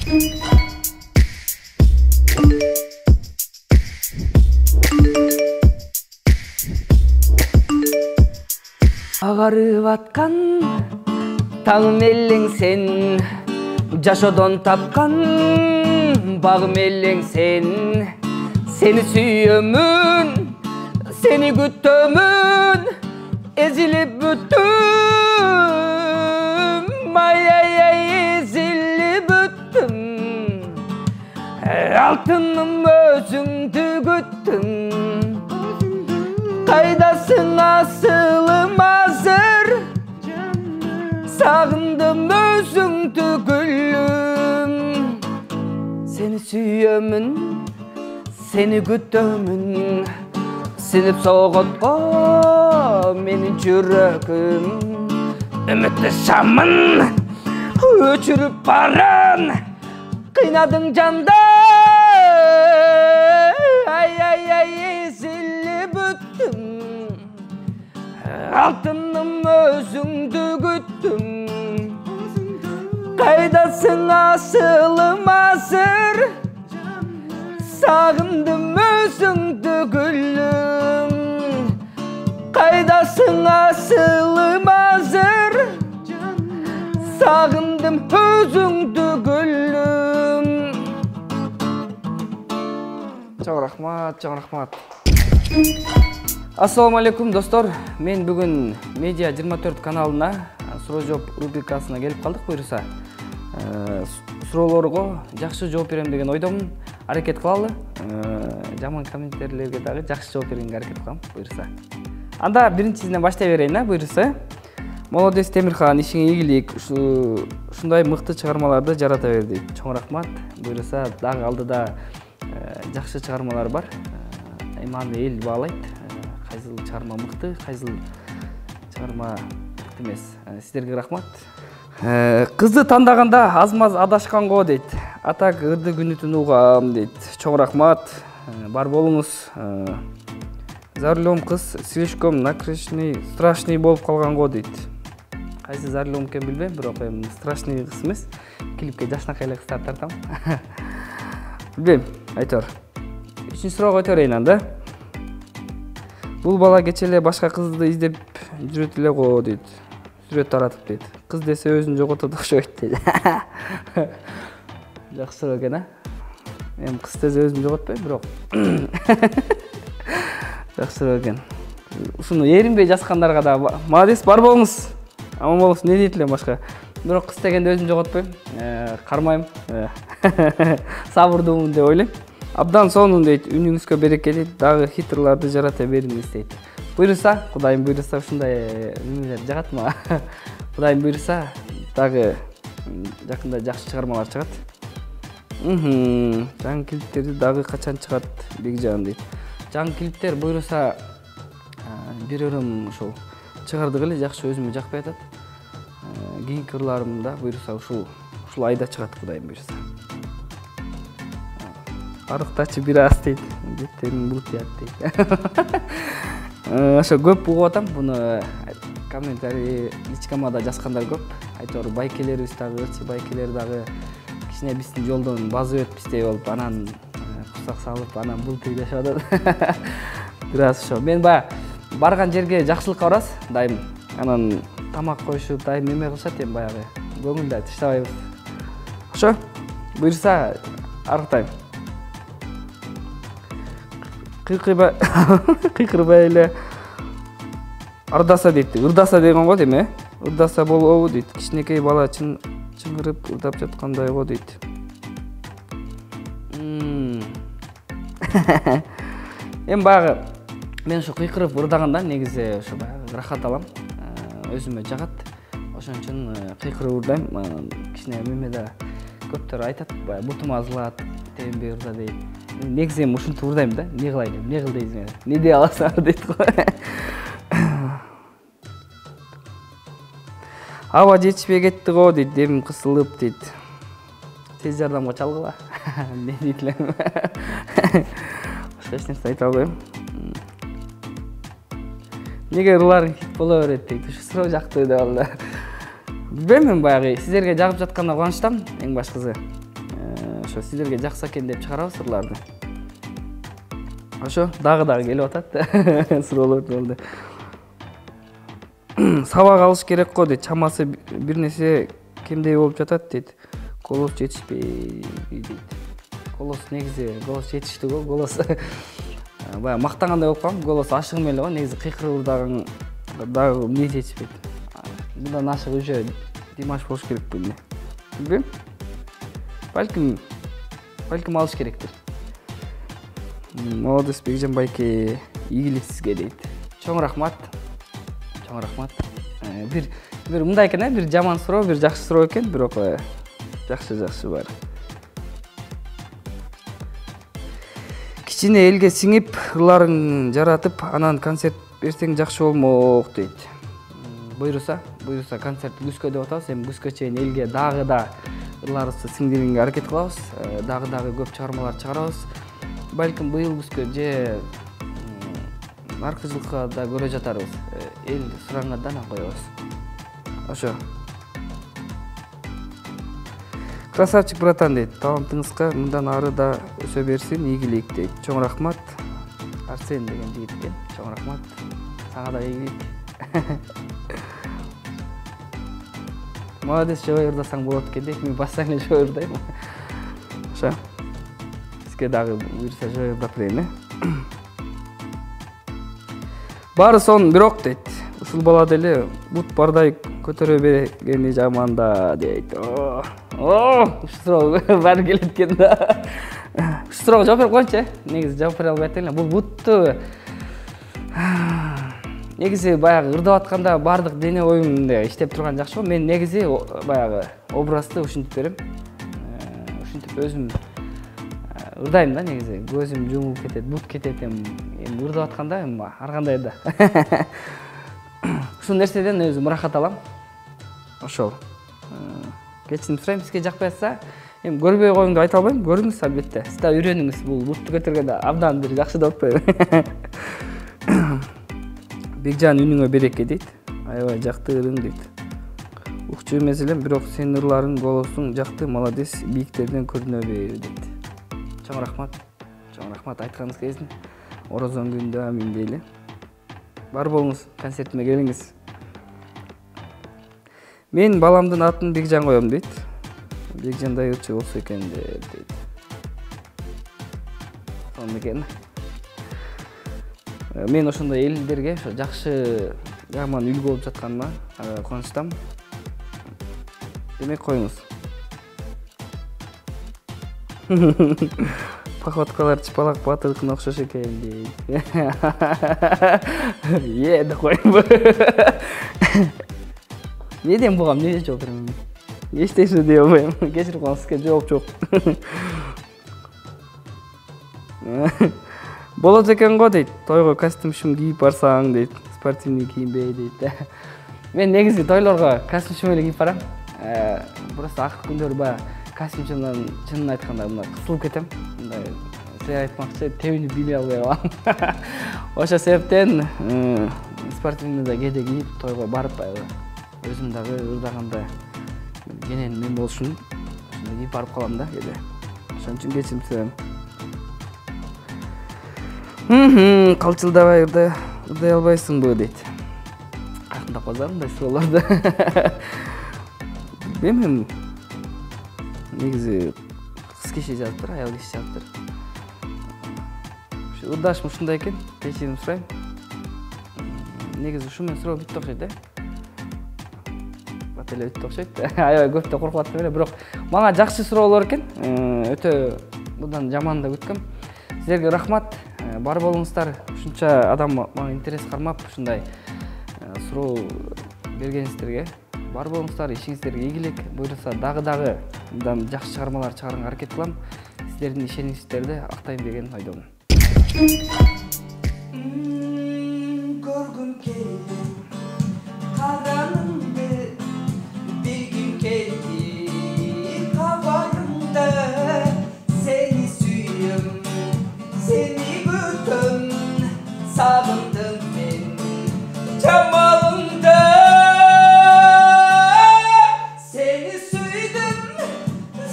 Агарып аткан таңым элең сен, жашоодон тапкан багым элең сен. Seni сүйөмүн, seni күтөмүн, ezilip büttüm. Ay ezilip büttüm. Altınım özüңdү күттüm. Kaydasın asılım hazır, sağındım özüңdü gülüm. Seni sүйөмүn, seni күтөмүn, sinip soğutko menin жүрөгүm. Ümitli şamın öçürüp baran, kıynadın canda. Ay ezilip büttüm. Altınım özüңdü küttüm. Kaydasın asılım hazır, sağındım özüңdü gülüm. Kaydasın asılım hazır, sağındım özüңdü gülüm. Çok rahmat. Assalamu alaikum dostlar. Men bugün Media 24 kanalına суроо жооп рубрикасына келип калдык. Буюрса суроолорго жакшы жооп берем деген ойдомун. Аракет кылалы. Жаман комменттерлерге дагы жакшы жооп бергенге аракет кылам. Буюрса. Анда биринчисинен баштай берейин, буюрса. Молодец Темирхан, ишиңе ийгилик. Ушундай мыкты чыгармаларды жарата бер дейт. Чоң рахмат. Буюрса, дагы алдыда жакшы чыгармалар бар. Аны эл баалайт. Кайсыл чыгарма мыкты, кайсыл чыгарма мыкты эмес. Сиздерге рахмат. Кызды тандаганда аз-маз адашканго дейт. Атак ырды күнү түнү угам дейт. Чоң рахмат. Бар болуңуз. За рулем кыз слишком накрышный, страшный болуп калганго дейт. Кайсы за рулем экен билбейм, бирок эми страшный кыз эмес. Клипке жашнакай эле кыздар тартам. Билбейм, айтор. Үчүнчү суроого өтө берейин анда. Бул бала кече эле башка кызды издеп жүрөт эле го дейт. Сүрөт таратып дейт. Кыз десе өзүн жоготот окшойт дейт. Жакшы суроо экен, а? Эми кыз десе өзүн жоготпойм, бирок. Жакшы суроо экен. Ушуну эринбей жазгандарга да молодец, бар болуңуз. Аман болуңуз, не дейт элем башка. Бирок кыз дегенде өзүм жоготпойм, кармайм. Сабырдуумун деп ойлойм. Абдан сонун дейт, үнүңүзгө берекели, дагы хитрларды жарата бериңиз дейт. Буйруса, Кудайым буйруса ушундай немелер жагат мага. Кудайым буйруса, дагы жакында жакшы чыгармалар чыгат. Жаңы клиптери дагы качан чыгат Бекжан дейт. Жаңы клиптер буйруса бир өрөм ушул чыгардык эле, жакшы өзүмө жакпай атат. Кийинки ырларымда буйруса ушул айда чыгат Кудайым буйруса. Арыктачы бир аз дейт, беттерин бул тият дейт. Ошо көп угуп атам, буну комментарий личкамада жазгандар көп. Айтор байкелерибиз дагы, ырчы байкелер дагы кичине биздин жолдон базып өтпүстей болуп, анан кусак салып, анан бул тигдешип атат. Бир аз ошо. Мен барган жерге жакшылыкка барабыз, дайым. Анан тамак коюшуп, дайым неме кылышат, эми баягы көңүлдө таштабайбыз. Ошо, буйруса арыктайм. Кыйкырбай эле ырдаса дейт. Ырдаса деген го деме? Ырдаса болобу дейт. Кичинекей бала чыңгырып ырдап жаткандай го дейт. Эми баягы мен ошо кыйкырып ырдаганда негизи ошо баягы рахат алам. Өзүмө жагат. Ошон үчүн кыйкырып ырдайм. Кичине эме да көптөр айтат, баягы бутум азылат, тембе ырда дейт. Негизи эми ушинтип ырдайм да, не кылайын деп, не кыл дейсиң, не дей аласың дейт го. Аба жетишпей кетти го дейт, демим кысылып дейт. Тез жардамга чалгыла. Не дейт элем. Башка эч нерсе айта албайм. Неге ырларың хит боло берет дейт. Ушу суроо жактуу деп алды. Билбейм, мен баягы сиздерге жагып жатканына кубанычтамын, эң башкысы. ошо силерге жакса экен деп чыгарабыз ырларды. Ошо дагы келип атат суроолор болду. Сабак алыш керек го дейт. Чамасы бир нерсе кемдей болуп жатат дейт. Голос жетишпей дейт. Голос негизи голос жетиштүү го. Голос баягы мактангандай болуп калам. Голос ашыгым эле го. Негизи кыйкыруудагы дагы эмне жетишпейт. Мындан ашык уже Димаш болуш керек беле. Билбейм. Балким алыш керектир. Молодец Бекжан байке, ийгилик сизге дейт. Чоң рахмат. Бир мындай экен, бир жаман суроо, бир жакшы суроо экен, бирок жакшы бар. Кичине элге сиңип, ырларың жаратып, анан концерт берсең жакшы болмок дейт. Буйруса концерт күзгө деп атабыз. Эми күзгө чейин элге дагы да ырларыбызды сиңдирүүгө аракет кылабыз. Дагы көп чыгармалар чыгарабыз. Балким быйыл күзгө же аркы жылкы да көрө жатарбыз. Эл сурангандан коебуз. Ошо. Красавчик братан дейт. Талантыңызга мындан ары да өсө берсин, ийгилик дейт. Чоң рахмат. Арсен деген жигит экен. Чоң рахмат. Сага да ийгилик. Молодец, жобой ырдасаң болот экен дейт. Мен бассаң эле жобой ырдайм. Ошо. Сизге дагы буйруса жобой ырдап берейин, Бары сон бирок дейт. Ушул бала деле бут бардай көтөрө бергени жаман да дейт. Ушу суроо баары келет экен да. Ушу суроого жооп берип коеюнчу. Негизи жооп бере албай атайын. Бул бутту негизи баягы ырдап атканда баардык дене оюмда иштеп турган жакшы го. Мен негизи баягы образды ушинтип берем. Ушинтип өзүм ырдайм да негизи. Көзүм жумулуп кетет, бут кетет эми ырдап атканда эми ар кандай да. Ушул нерседен өзүм ырахат алам. Ошол. Кечирим сурайм, сизге жакпай атса, эми көрбөй коюңду айта албайм. Көрүңүз албетте. Сиз да үйрөнүңүз. Бул бутту көтөргөндө абдан бир жакшы деп атпайбы. Бекжан үнүңө береке дейт. Аябай жактырың дейт. Укчу эмес элем, бирок сенин ырларың, голосуң жакты, молодец, бийиктерден көрүнө бер дейт. Чоң рахмат. Айтканыңыз келсин. Орозон күндө амин дейли. Бар болуңуз, концертиме келиңиз. Мен баламдын атын Бекжан коем дейт. Бекжандай ырчы болсо экен дейт. Сонун экен. Мен ошондой элдерге ошо жакшы жаман үлгү болуп жатканыма кубанычтамын. Демек коюңуз. Походкалар Чыпалак Батырдыкына окшош экен дейт. Деп коюмбу. Не дейм буга, эмне жооп берем? Эчтеке дей албайм. Кечирип коюңуз, сизге жооп жок. Болот экен го дейт. Тойго костюм-шум кийип барсаң дейт. Спортивный кийинбей дейт. Мен негизи тойлорго костюм-шум эле кийип барам. Просто акыркы күндөрү баягы костюм-шумдан чынын айтканда мына кысылып кетем. Мындай силер айтмакчы тебинип билбей албай калам. Ошол себептен спортивныйда кээде кийип тойго барып баягы өзүм дагы ырдаганда кенен мен болушун ошондой кийип барып калам да кээде. Ошон үчүн кечирим сурайм. Калчылдабай ырдай албайсыңбы дейт. Кантип козам мындай суроолорду. Билбейм, негизи кыз киши жазыптыр, аял киши жазыптыр. Ырдашым ушундай экен, кечирим сурайм. Негизи ушу менен суроо бүттү окшойт, Бат эле бүттү окшойт. Аябай көп да коркуп аттым эле, бирок мага жакшы суроолор экен. Өтө мындан жаман да күткөм. Силерге рахмат. Бар болуңуздар. Ушунча адам мага интерес кармап, ушундай суроо бергениңиздерге бар болуңуздар. Ишиңиздерге ийгилик. Буйруса дагы мындан жакшы чыгармалар чыгарганга аракет кылам. Сиздердин ишенимиңиздерди актайм деген ойдомун. Görgüm geldi, karanımdı, bir gün geldi kabarımda. Seni suyum, seni büktüm, savundım ben cemalında. Seni suydum,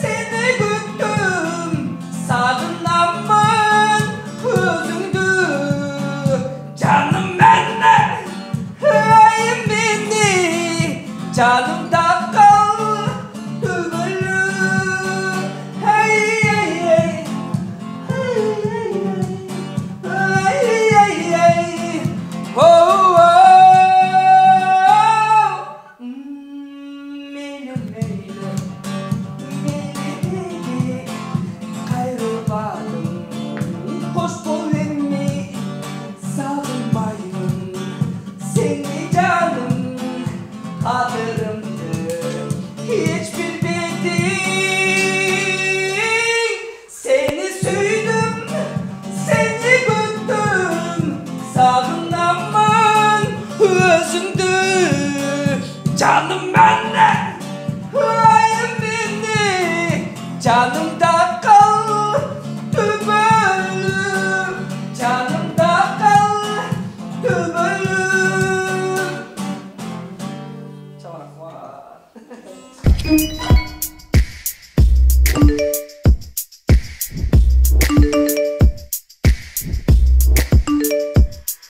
seni büktüm. Canımda kal tübülüm, canımda kal tübülüm. Çalak var.